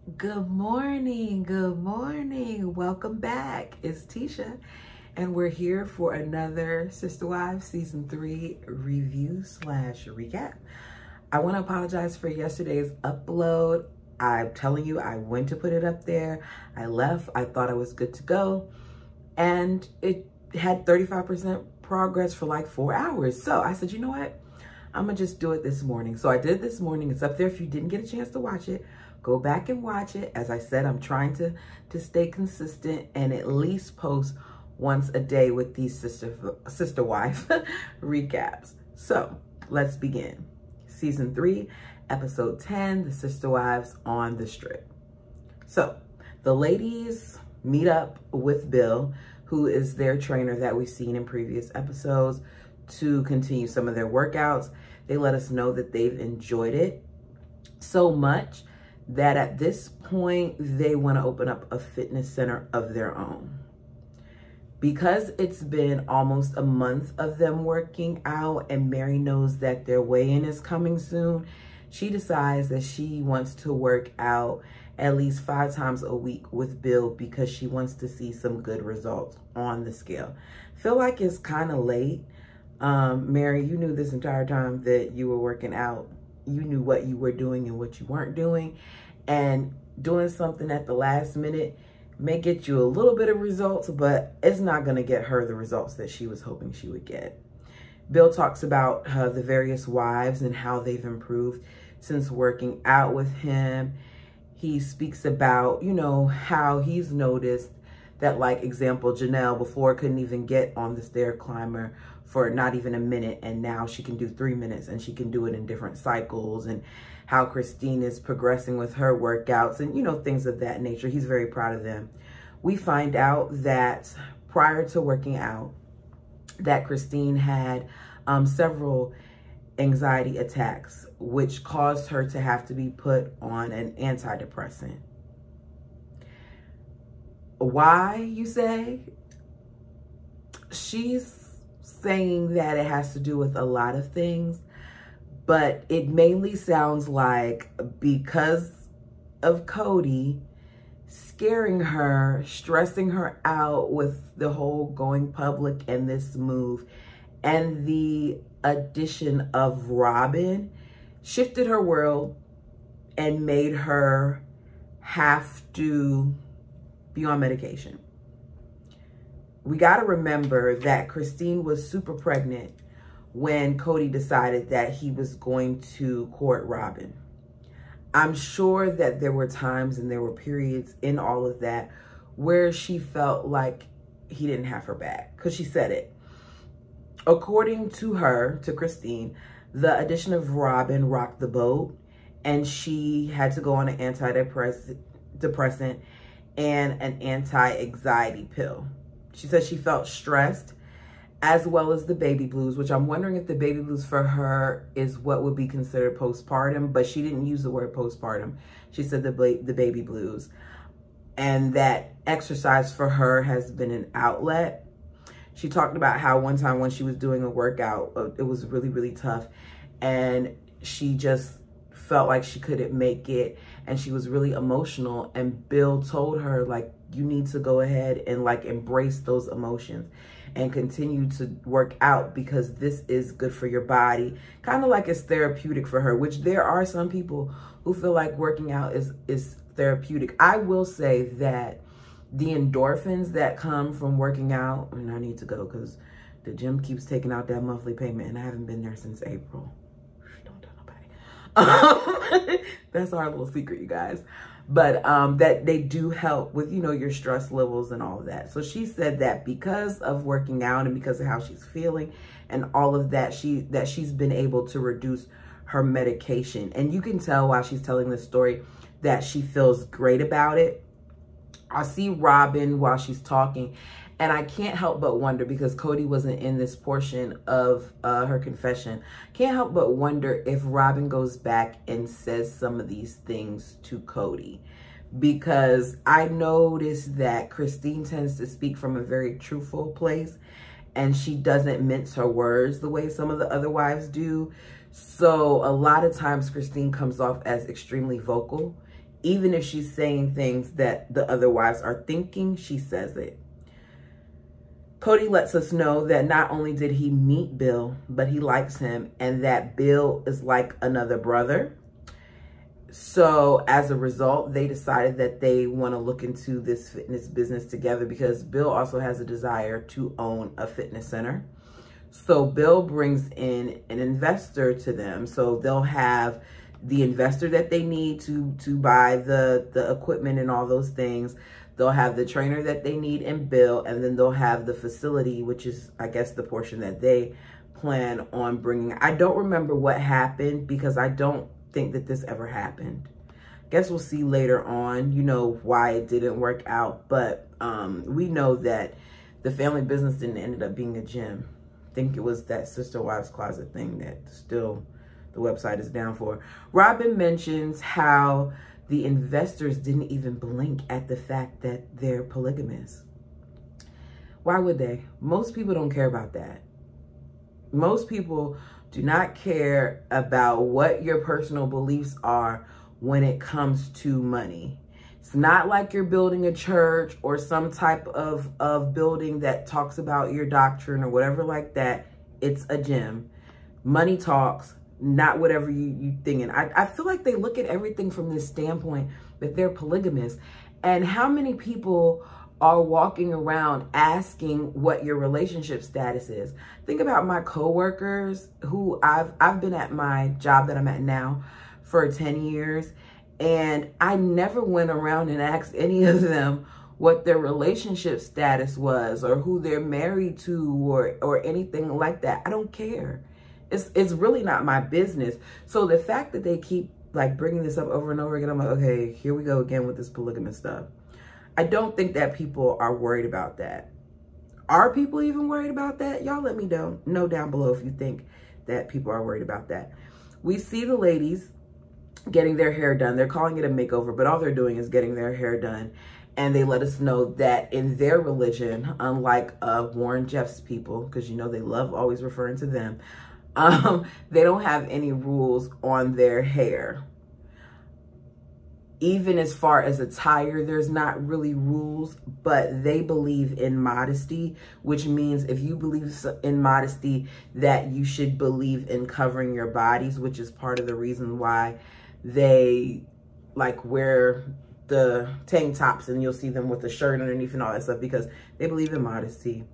Good morning. Good morning. Welcome back. It's Tisha, and we're here for another Sister Wives Season 3 review/recap. I want to apologize for yesterday's upload. I'm telling you, I went to put it up there. I left. I thought I was good to go, and it had 35% progress for like 4 hours. So I said, you know what? I'm going to just do it this morning. So I did it this morning. It's up there. If you didn't get a chance to watch it, go back and watch it. As I said, I'm trying to stay consistent and at least post once a day with these sister wife recaps. So let's begin. Season 3, episode 10, the Sister Wives on the Strip. So the ladies meet up with Bill, who is their trainer that we've seen in previous episodes, to continue some of their workouts. They let us know that they've enjoyed it so much that at this point they want to open up a fitness center of their own. Because it's been almost a month of them working out and Mary knows that their weigh-in is coming soon, she decides that she wants to work out at least 5 times a week with Bill because she wants to see some good results on the scale. Feel like it's kind of late. Mary, you knew this entire time that you were working out. You knew what you were doing and what you weren't doing. And doing something at the last minute may get you a little bit of results, but it's not going to get her the results that she was hoping she would get. Bill talks about the various wives and how they've improved since working out with him. He speaks about, you know, how he's noticed that, like, example, Janelle before couldn't even get on the stair climber for not even a minute, and now she can do 3 minutes and she can do it in different cycles, and how Christine is progressing with her workouts and, you know, things of that nature. He's very proud of them. We find out that prior to working out, that Christine had several anxiety attacks, which caused her to have to be put on an antidepressant. Why, you say? She's saying that it has to do with a lot of things, but it mainly sounds like because of Cody scaring her, stressing her out with the whole going public and this move, and the addition of Robin shifted her world and made her have to be on medication. We got to remember that Christine was super pregnant when Cody decided that he was going to court Robin. I'm sure that there were times and there were periods in all of that where she felt like he didn't have her back, because she said it. According to her, to Christine, the addition of Robin rocked the boat, and she had to go on an antidepressant and an anti-anxiety pill. She said she felt stressed, as well as the baby blues, which I'm wondering if the baby blues for her is what would be considered postpartum, but she didn't use the word postpartum. She said the baby blues. And that exercise for her has been an outlet. She talked about how one time when she was doing a workout, it was really, really tough, and she just felt like she couldn't make it, and she was really emotional, and Bill told her, like, you need to go ahead and, like, embrace those emotions and continue to work out because this is good for your body. Kind of like it's therapeutic for her, which there are some people who feel like working out is therapeutic. I will say that the endorphins that come from working out, and I need to go because the gym keeps taking out that monthly payment and I haven't been there since April. Don't tell nobody. That's our little secret, you guys. But that they do help with, you know, your stress levels and all of that. So she said that because of working out and because of how she's feeling and all of that, she's been able to reduce her medication. And you can tell while she's telling this story that she feels great about it. I see Robin while she's talking, and I can't help but wonder, because Cody wasn't in this portion of her confession, can't help but wonder if Robin goes back and says some of these things to Cody. Because I noticed that Christine tends to speak from a very truthful place, and she doesn't mince her words the way some of the other wives do. So a lot of times Christine comes off as extremely vocal, Even if she's saying things that the other wives are thinking, she says it. Cody lets us know that not only did he meet Bill, but he likes him, and that Bill is like another brother. So as a result, they decided that they want to look into this fitness business together, because Bill also has a desire to own a fitness center. So Bill brings in an investor to them. So they'll have the investor that they need to buy the equipment and all those things. They'll have the trainer that they need in Bill, and then they'll have the facility, which is, I guess, the portion that they plan on bringing. I don't remember what happened, because I don't think that this ever happened. Guess we'll see later on, you know, why it didn't work out. But we know that the family business didn't end up being a gym. I think it was that Sister Wives Closet thing that still the website is down for. Robin mentions how the investors didn't even blink at the fact that they're polygamous. Why would they? Most people don't care about that. Most people do not care about what your personal beliefs are when it comes to money. It's not like you're building a church or some type of building that talks about your doctrine or whatever like that. It's a gym. Money talks, not whatever you thinking. I feel like they look at everything from this standpoint that they're polygamous. And how many people are walking around asking what your relationship status is? Think about my coworkers who I've been at my job that I'm at now for 10 years. And I never went around and asked any of them what their relationship status was or who they're married to or anything like that. I don't care. It's really not my business. So the fact that they keep like bringing this up over and over again, I'm like, okay, here we go again with this polygamous stuff. I don't think that people are worried about that. Are people even worried about that? Y'all let me know down below if you think that people are worried about that. We see the ladies getting their hair done. They're calling it a makeover, but all they're doing is getting their hair done. And they let us know that in their religion, unlike Warren Jeff's people, because you know they love always referring to them, they don't have any rules on their hair. Even as far as attire, there's not really rules, but they believe in modesty, which means if you believe in modesty, that you should believe in covering your bodies, which is part of the reason why they like wear the tank tops and you'll see them with the shirt underneath and all that stuff, because they believe in modesty.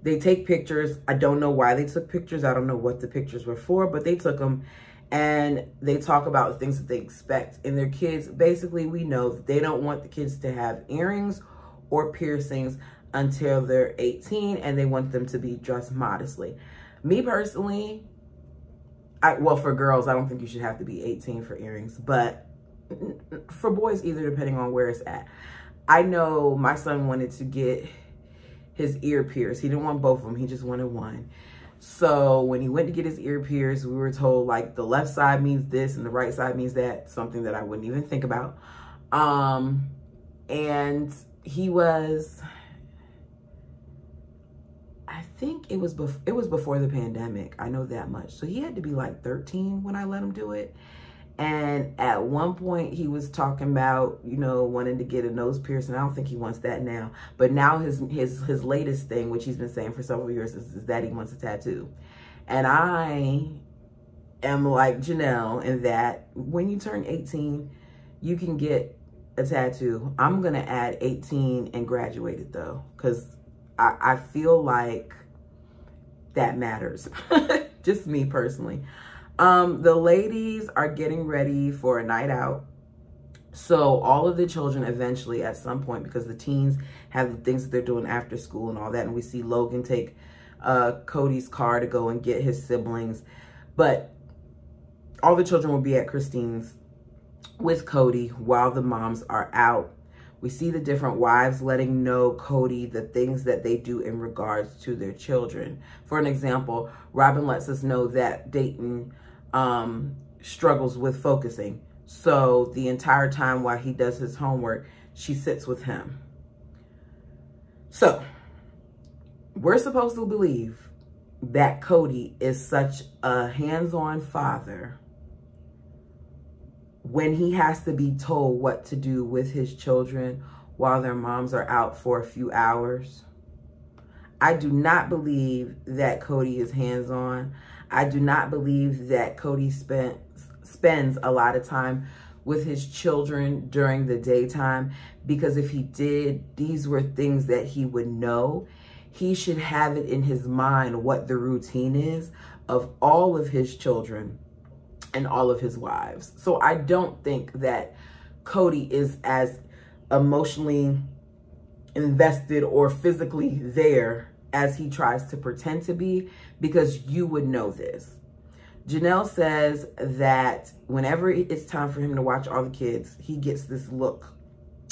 They take pictures. I don't know why they took pictures. I don't know what the pictures were for, but they took them. And they talk about things that they expect in their kids. Basically, we know that they don't want the kids to have earrings or piercings until they're 18, and they want them to be dressed modestly. Me personally, well, for girls, I don't think you should have to be 18 for earrings, but for boys either, depending on where it's at. I know my son wanted to get his ear pierced. He didn't want both of them. He just wanted one. So when he went to get his ear pierced, we were told like the left side means this and the right side means that, something that I wouldn't even think about. And he was, I think it was before the pandemic. I know that much. So he had to be like 13 when I let him do it. And at one point he was talking about, you know, wanting to get a nose piercing. I don't think he wants that now. But now his latest thing, which he's been saying for several years, is that he wants a tattoo. And I am like Janelle in that when you turn 18, you can get a tattoo. I'm going to add 18 and graduated though, because I feel like that matters. Just me personally. The ladies are getting ready for a night out. So all of the children eventually at some point, because the teens have the things that they're doing after school and all that. And we see Logan take Cody's car to go and get his siblings. But all the children will be at Christine's with Cody while the moms are out. We see the different wives letting know Cody the things that they do in regards to their children. For an example, Robin lets us know that Dayton struggles with focusing. So the entire time while he does his homework, she sits with him. So we're supposed to believe that Cody is such a hands-on father when he has to be told what to do with his children while their moms are out for a few hours. I do not believe that Kody is hands-on. I do not believe that Kody spends a lot of time with his children during the daytime, because if he did, these were things that he would know. He should have it in his mind what the routine is of all of his children and all of his wives. So I don't think that Kody is as emotionally invested or physically there as he tries to pretend to be, because you would know this. Janelle says that whenever it's time for him to watch all the kids, he gets this look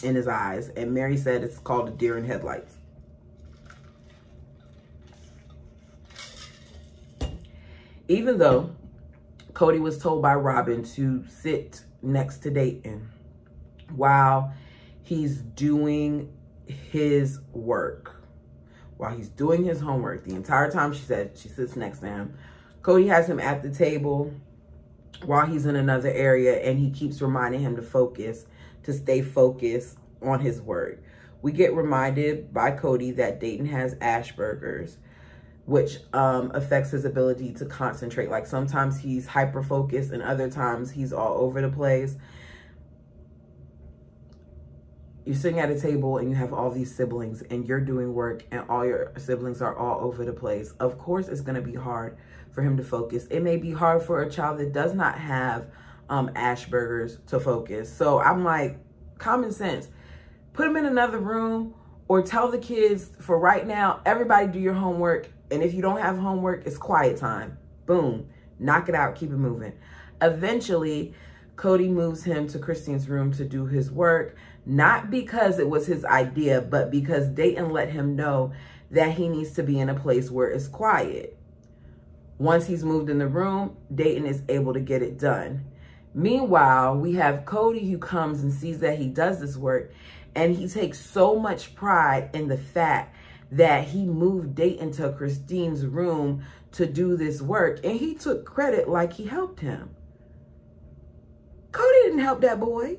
in his eyes. And Mary said it's called a deer in headlights. Even though Kody was told by Robin to sit next to Dayton while he's doing his work, while he's doing his homework, the entire time she said she sits next to him, Kody has him at the table while he's in another area, and he keeps reminding him to focus, to stay focused on his work. We get reminded by Kody that Dayton has Asperger's, which affects his ability to concentrate. Like sometimes he's hyper-focused and other times he's all over the place. You're sitting at a table and you have all these siblings and you're doing work and all your siblings are all over the place. Of course, it's going to be hard for him to focus. It may be hard for a child that does not have Asperger's to focus. So I'm like, common sense. Put him in another room or tell the kids for right now, everybody do your homework. And if you don't have homework, it's quiet time. Boom. Knock it out. Keep it moving. Eventually, Kody moves him to Christine's room to do his work. Not because it was his idea, but because Dayton let him know that he needs to be in a place where it's quiet. Once he's moved in the room, Dayton is able to get it done. Meanwhile, we have Kody who comes and sees that he does this work, and he takes so much pride in the fact that he moved Dayton to Christine's room to do this work, and he took credit like he helped him. Kody didn't help that boy.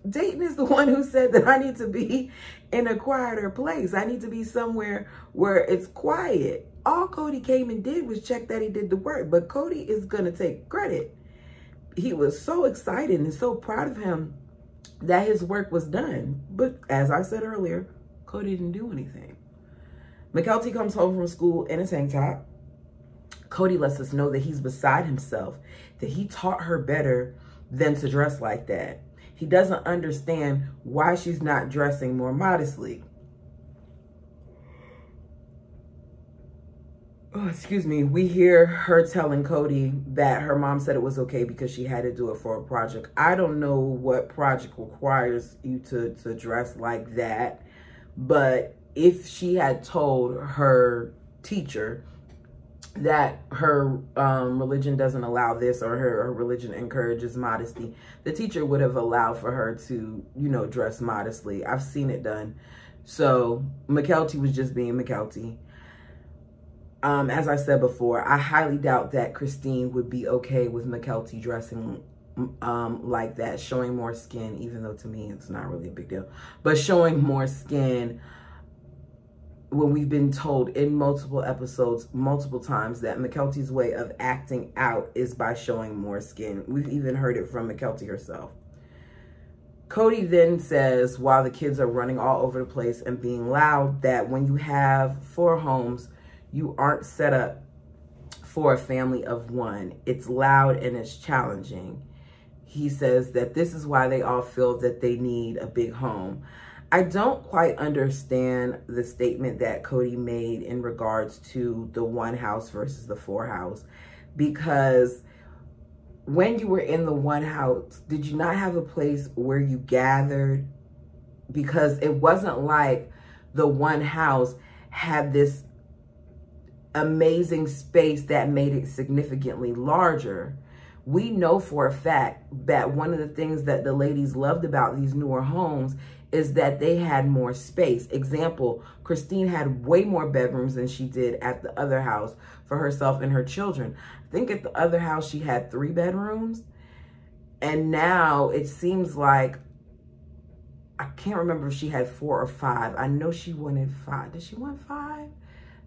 Dayton is the one who said that I need to be in a quieter place. I need to be somewhere where it's quiet. All Kody came and did was check that he did the work, but Kody is going to take credit. He was so excited and so proud of him that his work was done. But as I said earlier, Kody didn't do anything. Mykelti comes home from school in a tank top. Kody lets us know that he's beside himself, that he taught her better than to dress like that. He doesn't understand why she's not dressing more modestly. Oh, excuse me. We hear her telling Kody that her mom said it was okay because she had to do it for a project. I don't know what project requires you to dress like that, but if she had told her teacher that her religion doesn't allow this, or her religion encourages modesty, the teacher would have allowed for her to, you know, dress modestly. I've seen it done. So Mykelti was just being Mykelti. As I said before, I highly doubt that Christine would be okay with Mykelti dressing like that, showing more skin, even though to me it's not really a big deal, but showing more skin when we've been told in multiple episodes, multiple times, that Mykelti's way of acting out is by showing more skin. We've even heard it from Mykelti herself. Kody then says, while the kids are running all over the place and being loud, that when you have 4 homes, you aren't set up for a family of 1. It's loud and it's challenging. He says that this is why they all feel that they need a big home. I don't quite understand the statement that Kody made in regards to the 1 house versus the 4 house, because when you were in the 1 house, did you not have a place where you gathered? Because it wasn't like the 1 house had this amazing space that made it significantly larger. We know for a fact that one of the things that the ladies loved about these newer homes is that they had more space. Example, Christine had way more bedrooms than she did at the other house for herself and her children. I think at the other house she had 3 bedrooms. And now it seems like, I can't remember if she had 4 or 5. I know she wanted 5. Did she want 5? I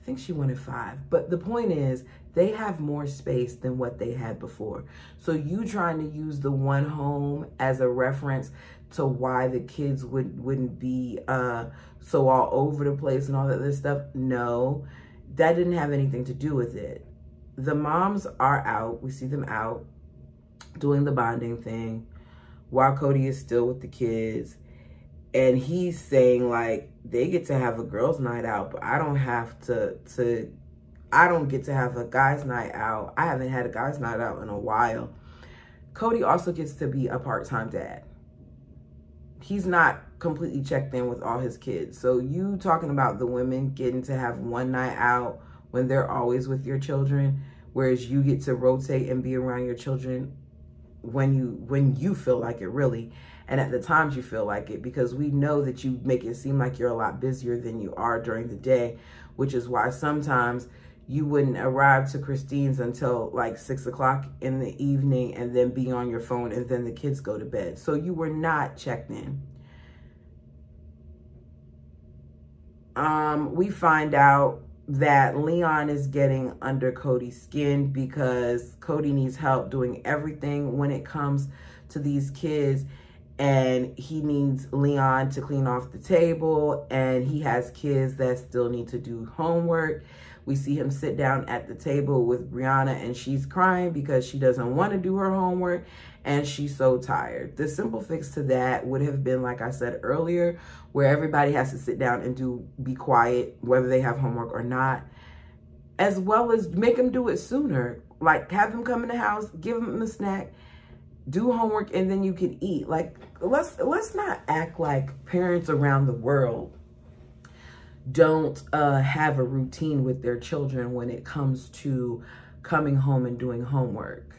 think she wanted 5. But the point is, they have more space than what they had before. So you trying to use the one home as a reference to why the kids wouldn't be so all over the place and all that other stuff. No, that didn't have anything to do with it. The moms are out. We see them out doing the bonding thing while Cody is still with the kids. And he's saying, like, they get to have a girls' night out, but I don't have I don't get to have a guys' night out. I haven't had a guys' night out in a while. Cody also gets to be a part-time dad. He's not completely checked in with all his kids. So you talking about the women getting to have one night out when they're always with your children, whereas you get to rotate and be around your children when you feel like it, really, and at the times you feel like it, because we know that you make it seem like you're a lot busier than you are during the day, which is why sometimes you wouldn't arrive to Christine's until like 6 o'clock in the evening and then be on your phone and then the kids go to bed. So you were not checked in. We find out that Leon is getting under Cody's skin because Cody needs help doing everything when it comes to these kids. And he needs Leon to clean off the table, and he has kids that still need to do homework. We see him sit down at the table with Brianna, and she's crying because she doesn't want to do her homework and she's so tired. The simple fix to that would have been, like I said earlier, where everybody has to sit down and be quiet, whether they have homework or not, as well as make them do it sooner. Like, have them come in the house, give them a snack, do homework, and then you can eat. Like, let's not act like parents around the world don't have a routine with their children when it comes to coming home and doing homework.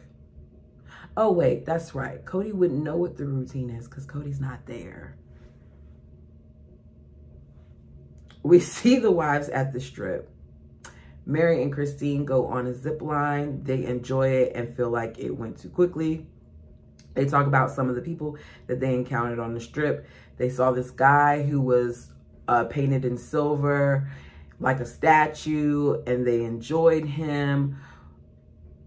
Oh, wait, that's right. Cody wouldn't know what the routine is because Cody's not there. We see the wives at the strip. Mary and Christine go on a zip line. They enjoy it and feel like it went too quickly. They talk about some of the people that they encountered on the strip. They saw this guy who was painted in silver, like a statue, and they enjoyed him.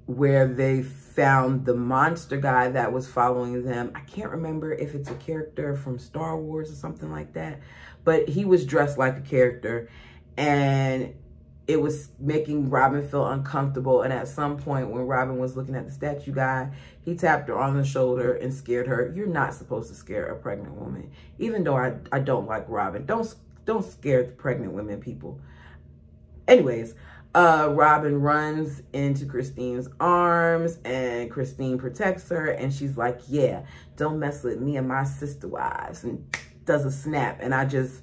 Where they found the monster guy that was following them. I can't remember if it's a character from Star Wars or something like that, but he was dressed like a character, and it was making Robin feel uncomfortable. And at some point when Robin was looking at the statue guy, he tapped her on the shoulder and scared her. You're not supposed to scare a pregnant woman. Even though I don't like Robin. Don't scare the pregnant women, people. Anyways, Robin runs into Christine's arms and Christine protects her, and she's like, yeah, don't mess with me and my sister wives, and does a snap. And I just...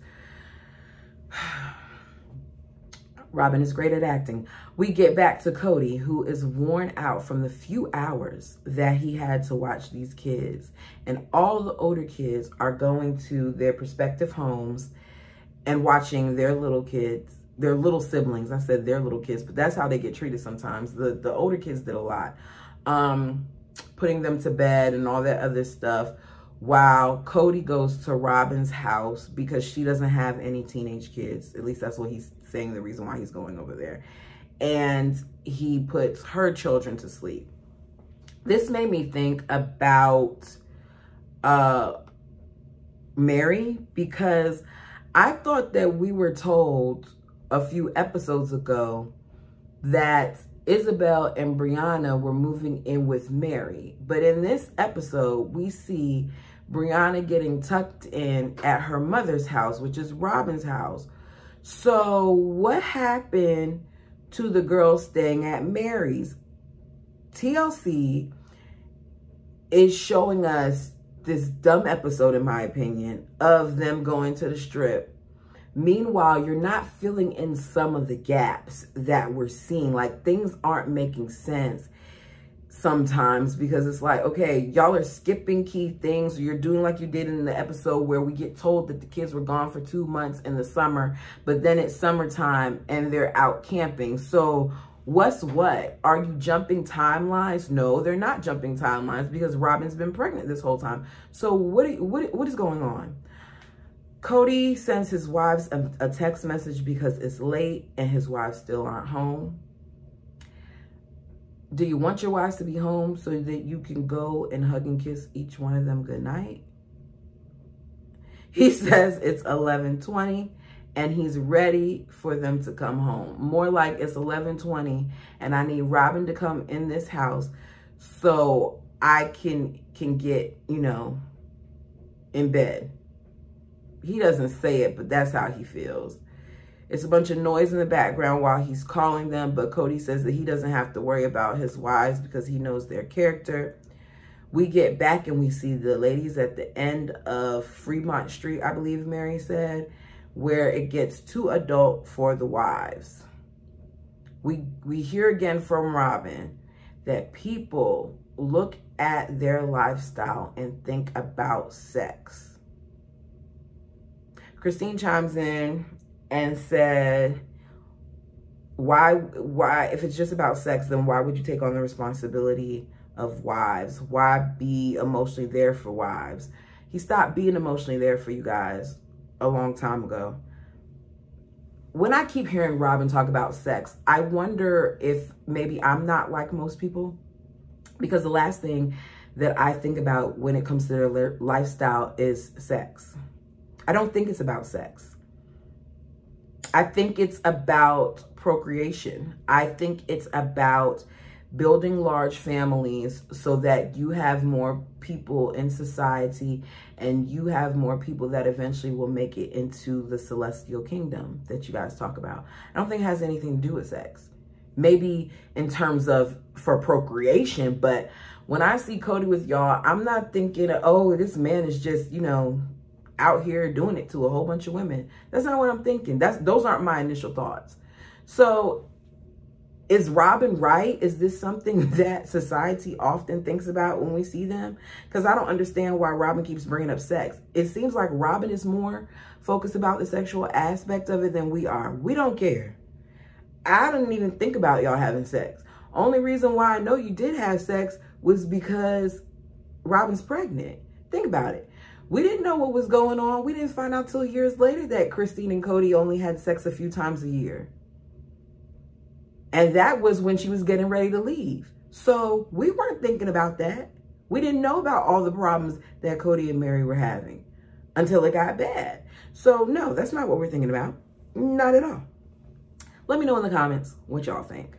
Robin is great at acting. We get back to Cody, who is worn out from the few hours that he had to watch these kids. And all the older kids are going to their prospective homes and watching their little kids, their little siblings. I said their little kids, but that's how they get treated sometimes. The older kids did a lot. Putting them to bed and all that other stuff, while Cody goes to Robin's house because she doesn't have any teenage kids. At least that's what he's saying, the reason why he's going over there. And he puts her children to sleep. This made me think about Mary, because I thought that we were told a few episodes ago that Isabel and Brianna were moving in with Mary. But in this episode, we see Brianna getting tucked in at her mother's house, which is Robin's house. So what happened to the girls staying at Mary's? TLC is showing us this dumb episode, in my opinion, of them going to the strip. Meanwhile, you're not filling in some of the gaps that we're seeing. Like, things aren't making sense sometimes, because it's like, okay, y'all are skipping key things. You're doing like you did in the episode where we get told that the kids were gone for 2 months in the summer, but then it's summertime and they're out camping. So What's what? Are you jumping timelines? No, they're not jumping timelines because Robin's been pregnant this whole time. So what is going on? Cody sends his wives a text message because it's late and his wives still aren't home. Do you want your wives to be home so that you can go and hug and kiss each one of them goodnight? He says it's 11:20 and he's ready for them to come home. More like it's 11:20 and I need Robin to come in this house so I can get, you know, in bed. He doesn't say it, but that's how he feels. It's a bunch of noise in the background while he's calling them, but Cody says that he doesn't have to worry about his wives because he knows their character. We get back and we see the ladies at the end of Fremont Street, I believe Mary said, where it gets too adult for the wives. We hear again from Robin that people look at their lifestyle and think about sex. Christine chimes in and said, why, if it's just about sex, then why would you take on the responsibility of wives? Why be emotionally there for wives? He stopped being emotionally there for you guys a long time ago. When I keep hearing Robin talk about sex, I wonder if maybe I'm not like most people, because the last thing that I think about when it comes to their lifestyle is sex. I don't think it's about sex. I think it's about procreation. I think it's about building large families so that you have more people in society and you have more people that eventually will make it into the celestial kingdom that you guys talk about. I don't think it has anything to do with sex. Maybe in terms of for procreation, but when I see Cody with y'all, I'm not thinking, oh, this man is just, you know, out here doing it to a whole bunch of women. That's not what I'm thinking. Those aren't my initial thoughts. So is Robin right? Is this something that society often thinks about when we see them? Because I don't understand why Robin keeps bringing up sex. It seems like Robin is more focused about the sexual aspect of it than we are. We don't care. I didn't even think about y'all having sex. Only reason why I know you did have sex was because Robin's pregnant. Think about it. We didn't know what was going on. We didn't find out till years later that Christine and Cody only had sex a few times a year. And that was when she was getting ready to leave. So we weren't thinking about that. We didn't know about all the problems that Cody and Mary were having until it got bad. So no, that's not what we're thinking about. Not at all. Let me know in the comments what y'all think.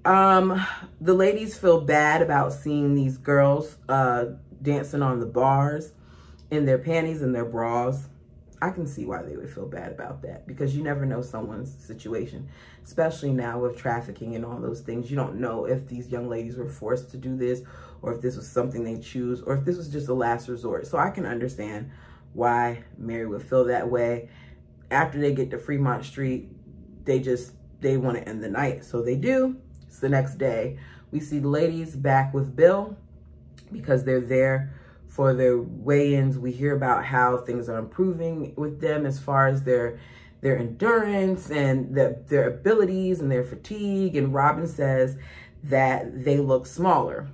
The ladies feel bad about seeing these girls dancing on the bars in their panties and their bras. I can see why they would feel bad about that, because you never know someone's situation, especially now with trafficking and all those things. You don't know if these young ladies were forced to do this, or if this was something they choose, or if this was just a last resort. So I can understand why Mary would feel that way. After they get to Fremont Street, they want to end the night. So they do. It's the next day. We see the ladies back with Bill because they're there for their weigh-ins. We hear about how things are improving with them as far as their endurance and their abilities and their fatigue. And Robin says that they look smaller.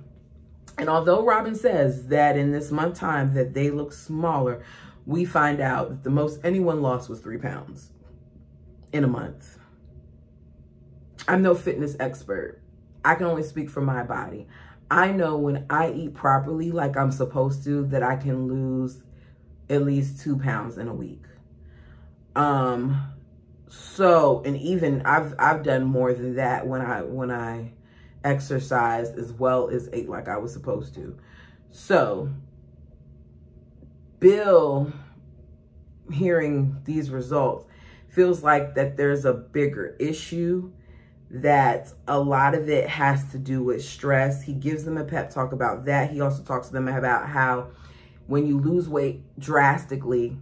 And although Robin says that in this month time that they look smaller, we find out that the most anyone lost was 3 pounds in a month. I'm no fitness expert. I can only speak for my body. I know when I eat properly, like I'm supposed to, that I can lose at least 2 pounds in a week. So, and even I've done more than that when I exercised as well as ate like I was supposed to. So, Bill, hearing these results, feels like that there's a bigger issue, that a lot of it has to do with stress. He gives them a pep talk about that. He also talks to them about how when you lose weight drastically,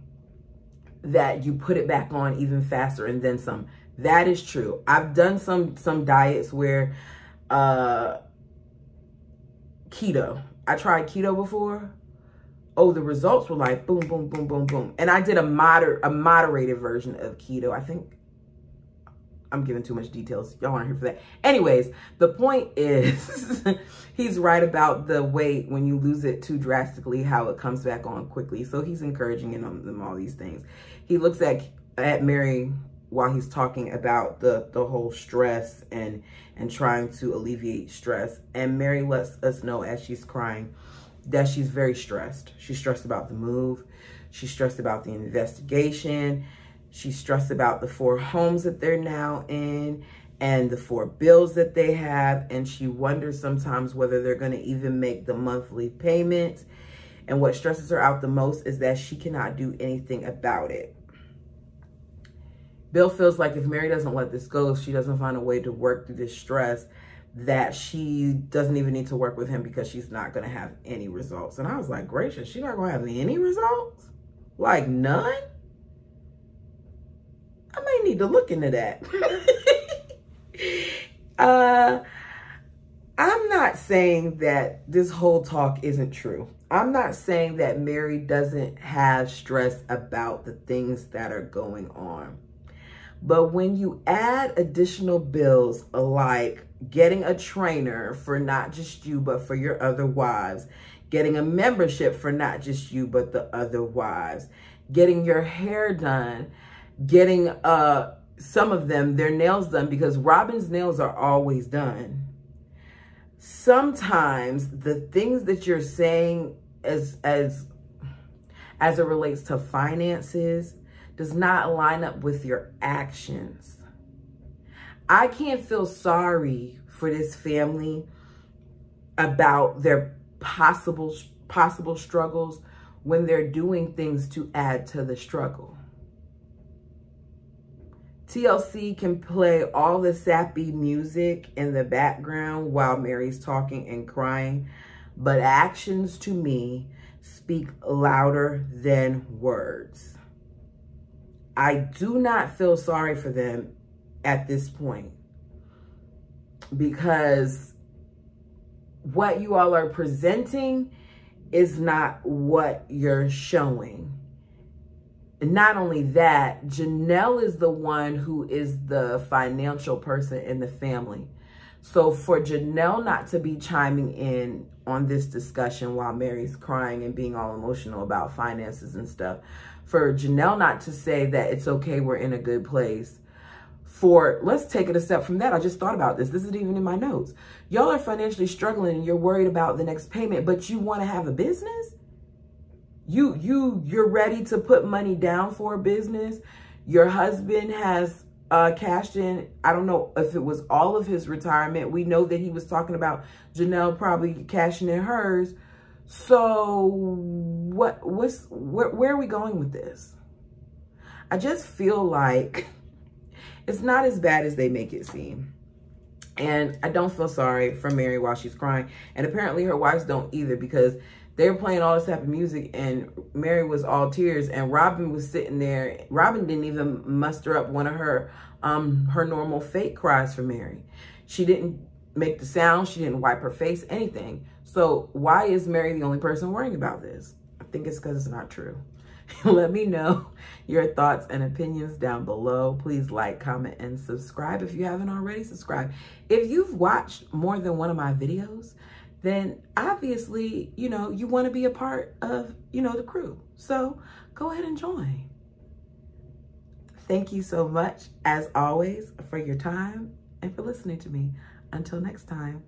that you put it back on even faster and then some. That is true. I've done some diets where keto. I tried keto before. Oh, the results were like boom, boom, boom, boom, boom. And I did a moderated version of keto. I think I'm giving too much details. Y'all aren't here for that. Anyways, the point is he's right about the weight when you lose it too drastically, how it comes back on quickly. So he's encouraging them all these things. He looks at Mary while he's talking about the whole stress and trying to alleviate stress. And Mary lets us know as she's crying that she's very stressed. She's stressed about the move. She's stressed about the investigation. She's stressed about the 4 homes that they're now in and the 4 bills that they have. And she wonders sometimes whether they're going to even make the monthly payments. And what stresses her out the most is that she cannot do anything about it. Bill feels like if Mary doesn't let this go, if she doesn't find a way to work through this stress, that she doesn't even need to work with him because she's not going to have any results. And I was like, gracious, she's not going to have any results? Like none? I may need to look into that. I'm not saying that this whole talk isn't true. I'm not saying that Mary doesn't have stress about the things that are going on. But when you add additional bills like getting a trainer for not just you, but for your other wives, getting a membership for not just you, but the other wives, getting your hair done, getting some of them, their nails done, because Robin's nails are always done. Sometimes the things that you're saying as it relates to finances does not line up with your actions. I can't feel sorry for this family about their possible struggles when they're doing things to add to the struggle. TLC can play all the sappy music in the background while Mary's talking and crying, but actions to me speak louder than words. I do not feel sorry for them at this point because what you all are presenting is not what you're showing. And not only that, Janelle is the one who is the financial person in the family. So for Janelle not to be chiming in on this discussion while Mary's crying and being all emotional about finances and stuff, for Janelle not to say that it's okay, we're in a good place, let's take it a step from that. I just thought about this. This isn't even in my notes. Y'all are financially struggling and you're worried about the next payment, but you want to have a business? You're ready to put money down for a business. Your husband has cashed in, I don't know if it was all of his retirement. We know that he was talking about Janelle probably cashing in hers. So where are we going with this? I just feel like it's not as bad as they make it seem. And I don't feel sorry for Mary while she's crying. And apparently her wives don't either, because they were playing all this type of music and Mary was all tears and Robin was sitting there. Robin didn't even muster up one of her normal fake cries for Mary. She didn't make the sound. She didn't wipe her face, anything. So why is Mary the only person worrying about this? I think it's because it's not true. Let me know your thoughts and opinions down below. Please like, comment, and subscribe if you haven't already. Subscribe. If you've watched more than one of my videos, then obviously, you want to be a part of, the crew. So go ahead and join. Thank you so much, as always, for your time and for listening to me. Until next time.